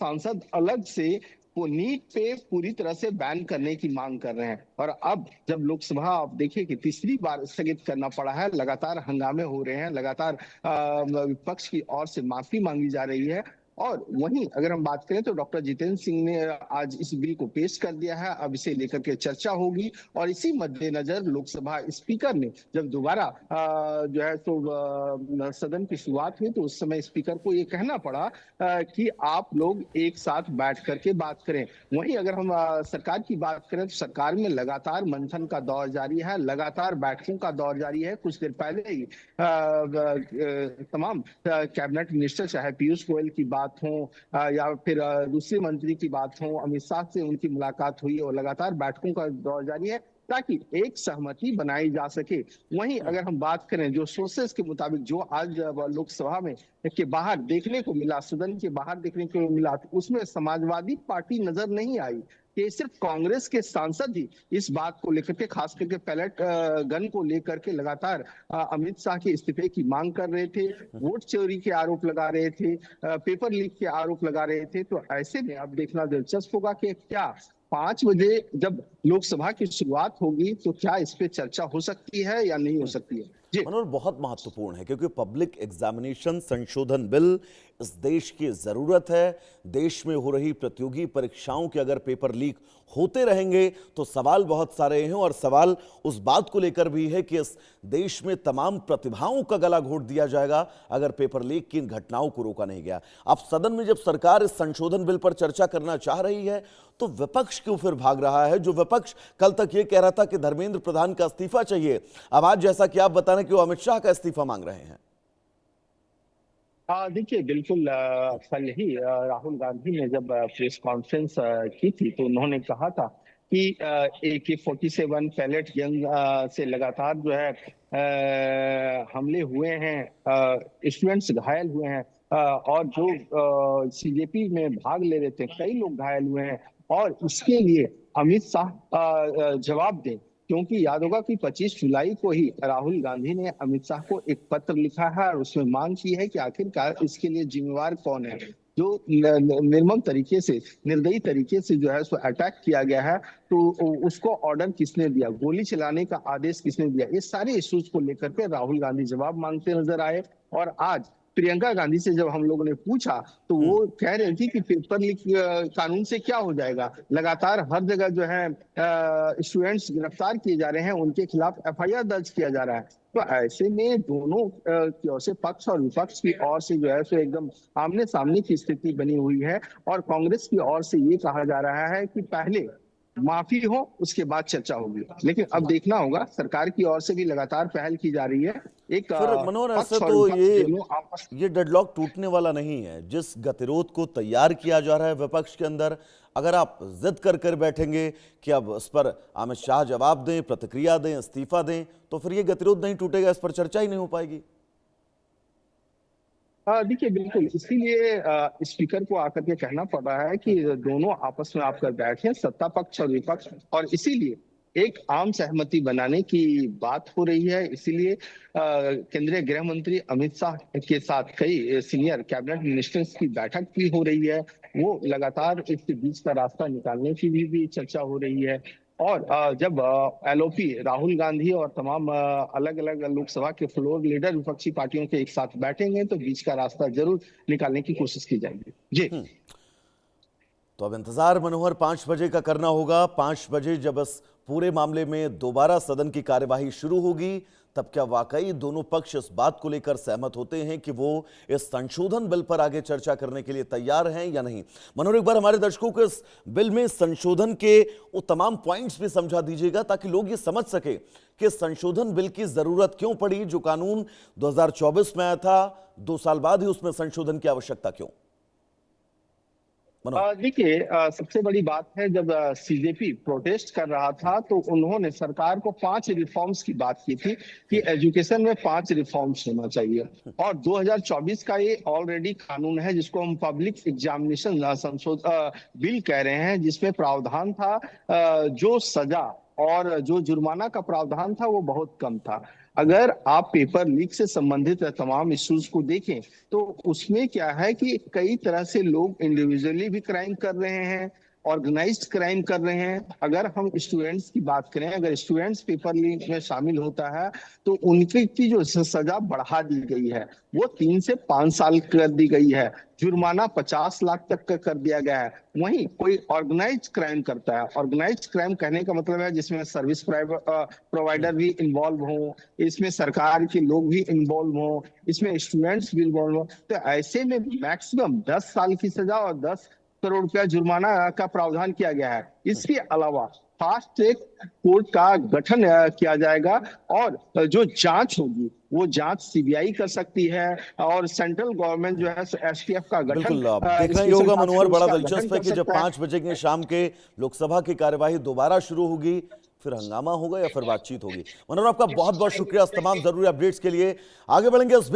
सांसद अलग से वो नीट पे पूरी तरह से बैन करने की मांग कर रहे हैं। और अब जब लोकसभा आप देखिए कि तीसरी बार स्थगित करना पड़ा है, लगातार हंगामे हो रहे हैं, लगातार विपक्ष की ओर से माफी मांगी जा रही है। और वहीं अगर हम बात करें तो डॉक्टर जितेंद्र सिंह ने आज इस बिल को पेश कर दिया है। अब इसे लेकर के चर्चा होगी और इसी मद्देनजर लोकसभा स्पीकर ने जब दोबारा जो है तो सदन की शुरुआत हुई तो उस समय स्पीकर को ये कहना पड़ा कि आप लोग एक साथ बैठ करके बात करें। वहीं अगर हम सरकार की बात करें तो सरकार में लगातार मंथन का दौर जारी है, लगातार बैठकों का दौर जारी है। कुछ देर पहले ही तमाम कैबिनेट मिनिस्टर, चाहे पीयूष गोयल की बात हो या फिर दूसरे मंत्री की बात हो, अमित शाह से उनकी मुलाकात हुई और लगातार बैठकों का दौर जारी है ताकि एक सहमति बनाई जा सके। वहीं अगर हम बात करें जो सोर्सेस के मुताबिक जो आज लोकसभा में के बाहर देखने को मिला, सदन के बाहर देखने को मिला, तो उसमें समाजवादी पार्टी नजर नहीं आई कि सिर्फ कांग्रेस के सांसद ही इस बात को लेकर के, खास करके पैलेट गन को लेकर के लगातार अमित शाह के इस्तीफे की मांग कर रहे थे, वोट चोरी के आरोप लगा रहे थे, पेपर लीक के आरोप लगा रहे थे। तो ऐसे में अब देखना दिलचस्प होगा कि क्या 5 बजे जब लोकसभा की शुरुआत होगी तो क्या इस पे चर्चा हो सकती है या नहीं हो सकती है। जी मनोहर, बहुत महत्वपूर्ण है क्योंकि पब्लिक एग्जामिनेशन संशोधन बिल इस देश की जरूरत है। देश में हो रही प्रतियोगी परीक्षाओं के अगर पेपर लीक होते रहेंगे तो सवाल बहुत सारे हैं और सवाल उस बात को लेकर भी है कि इस देश में तमाम प्रतिभाओं का गला घोट दिया जाएगा अगर पेपर लीक की इन घटनाओं को रोका नहीं गया। अब सदन में जब सरकार इस संशोधन बिल पर चर्चा करना चाह रही है तो विपक्ष क्यों फिर भाग रहा है? जो विपक्ष कल तक ये कह रहा था कि धर्मेंद्र प्रधान का इस्तीफा चाहिए, अब आज जैसा कि आप बता रहे हैं कि वो अमित शाह का इस्तीफा मांग रहे हैं। देखिए बिल्कुल कल ही राहुल गांधी ने जब प्रेस कॉन्फ्रेंस की थी तो उन्होंने कहा था कि AK-47 पैलेट गन से लगातार जो है हमले हुए हैं, स्टूडेंट्स घायल हुए हैं, और जो CJP में भाग ले रहे थे कई लोग घायल हुए हैं। और इसके लिए अमित शाह जवाब दें, क्योंकि याद होगा कि 25 जुलाई को ही राहुल गांधी ने अमित शाह को एक पत्र लिखा है और उसमें मांग की है कि आखिरकार इसके लिए जिम्मेवार कौन है, जो निर्मम तरीके से, निर्दयी तरीके से जो है उसको अटैक किया गया है, तो उसको ऑर्डर किसने दिया, गोली चलाने का आदेश किसने दिया। इस सारे इश्यूज को लेकर के राहुल गांधी जवाब मांगते नजर आए। और आज प्रियंका गांधी से जब हम लोगों ने पूछा तो वो कह रही थी कि पेपर लीक कानून से क्या हो जाएगा, लगातार हर जगह जो है स्टूडेंट्स गिरफ्तार किए जा रहे हैं, उनके खिलाफ FIR दर्ज किया जा रहा है। तो ऐसे में दोनों की ओर से, पक्ष और विपक्ष की ओर से जो है सो एकदम आमने सामने की स्थिति बनी हुई है। और कांग्रेस की ओर से ये कहा जा रहा है कि पहले माफी हो उसके बाद चर्चा होगी, लेकिन अब देखना होगा। सरकार की ओर से भी लगातार पहल की जा रही है। एक फिर मनोहर, ऐसा पक्ष और तो विपक्ष दोनों आपस ये डेडलॉक टूटने वाला नहीं है। जिस गतिरोध को तैयार किया जा रहा है विपक्ष के अंदर, अगर आप जिद कर कर बैठेंगे कि अब इस पर अमित शाह जवाब दें, प्रतिक्रिया दें, इस्तीफा दें, तो फिर ये गतिरोध नहीं टूटेगा, इस पर चर्चा ही नहीं हो पाएगी। देखिए बिल्कुल, इसीलिए स्पीकर को आकर के कहना पड़ रहा है कि दोनों आपस में आकर बैठे, सत्ता पक्ष और विपक्ष, और इसीलिए एक आम सहमति बनाने की बात हो रही है। इसीलिए केंद्रीय गृह मंत्री अमित शाह के साथ कई सीनियर कैबिनेट मिनिस्टर्स की बैठक भी हो रही है। वो लगातार इसके बीच का रास्ता निकालने की भी चर्चा हो रही है। और जब LOP राहुल गांधी और तमाम अलग अलग लोकसभा के फ्लोर लीडर विपक्षी पार्टियों के एक साथ बैठेंगे तो बीच का रास्ता जरूर निकालने की कोशिश की जाएगी। जी तो अब इंतजार मनोहर 5 बजे का करना होगा। 5 बजे जब इस पूरे मामले में दोबारा सदन की कार्यवाही शुरू होगी, तब क्या वाकई दोनों पक्ष इस बात को लेकर सहमत होते हैं कि वो इस संशोधन बिल पर आगे चर्चा करने के लिए तैयार हैं या नहीं। मनोहर, एक बार हमारे दर्शकों को इस बिल में संशोधन के वो तमाम पॉइंट्स भी समझा दीजिएगा ताकि लोग ये समझ सके कि संशोधन बिल की जरूरत क्यों पड़ी। जो कानून 2024 में आया था, 2 साल बाद ही उसमें संशोधन की आवश्यकता क्यों? देखिए, सबसे बड़ी बात है, जब CJP प्रोटेस्ट कर रहा था तो उन्होंने सरकार को 5 रिफॉर्म्स की बात की थी कि एजुकेशन में 5 रिफॉर्म्स होना चाहिए। और 2024 का ये ऑलरेडी कानून है जिसको हम पब्लिक एग्जामिनेशन बिल कह रहे हैं, जिसमें प्रावधान था जो सजा और जो जुर्माना का प्रावधान था वो बहुत कम था। अगर आप पेपर लीक से संबंधित तमाम इश्यूज को देखें तो उसमें क्या है कि कई तरह से लोग इंडिविजुअली भी क्राइम कर रहे हैं, ऑर्गेनाइज्ड क्राइम कर रहे हैं। अगर हम स्टूडेंट्स की बात करें, अगर स्टूडेंट्स पेपर लीक में शामिल होता है तो उनकी की जो सजा बढ़ा दी गई है, वो 3 से 5 साल कर दी गई है। जुर्माना 50 लाख तक का कर दिया गया है। वहीं कोई ऑर्गेनाइज क्राइम करता है, ऑर्गेनाइज क्राइम कहने का मतलब है जिसमें सर्विस प्रोवाइडर भी इन्वॉल्व हो, इसमें सरकार के लोग भी इन्वॉल्व हो, इसमें स्टूडेंट्स भी इन्वॉल्व हो, तो ऐसे में मैक्सिमम 10 साल की सजा और 10 करोड़ रुपया जुर्माना का प्रावधान किया गया है। इसके अलावा फास्ट ट्रैक कोर्ट का गठन किया जाएगा और जो जांच होगी वो जांच सीबीआई कर सकती है और सेंट्रल गवर्नमेंट जो है एसटीएफ का गठन बिल्कुल, आप देखना ही स्पेशल होगा टास्क मनोहर, फोर्स बड़ा का गठन दिलचस्प है कर कि जब सकता है। 5 बजेंगे शाम के लोकसभा की कार्यवाही दोबारा शुरू होगी, फिर हंगामा होगा या फिर बातचीत होगी। मनोहर, आपका बहुत बहुत शुक्रिया इस तमाम जरूरी अपडेट्स के लिए। आगे बढ़ेंगे इस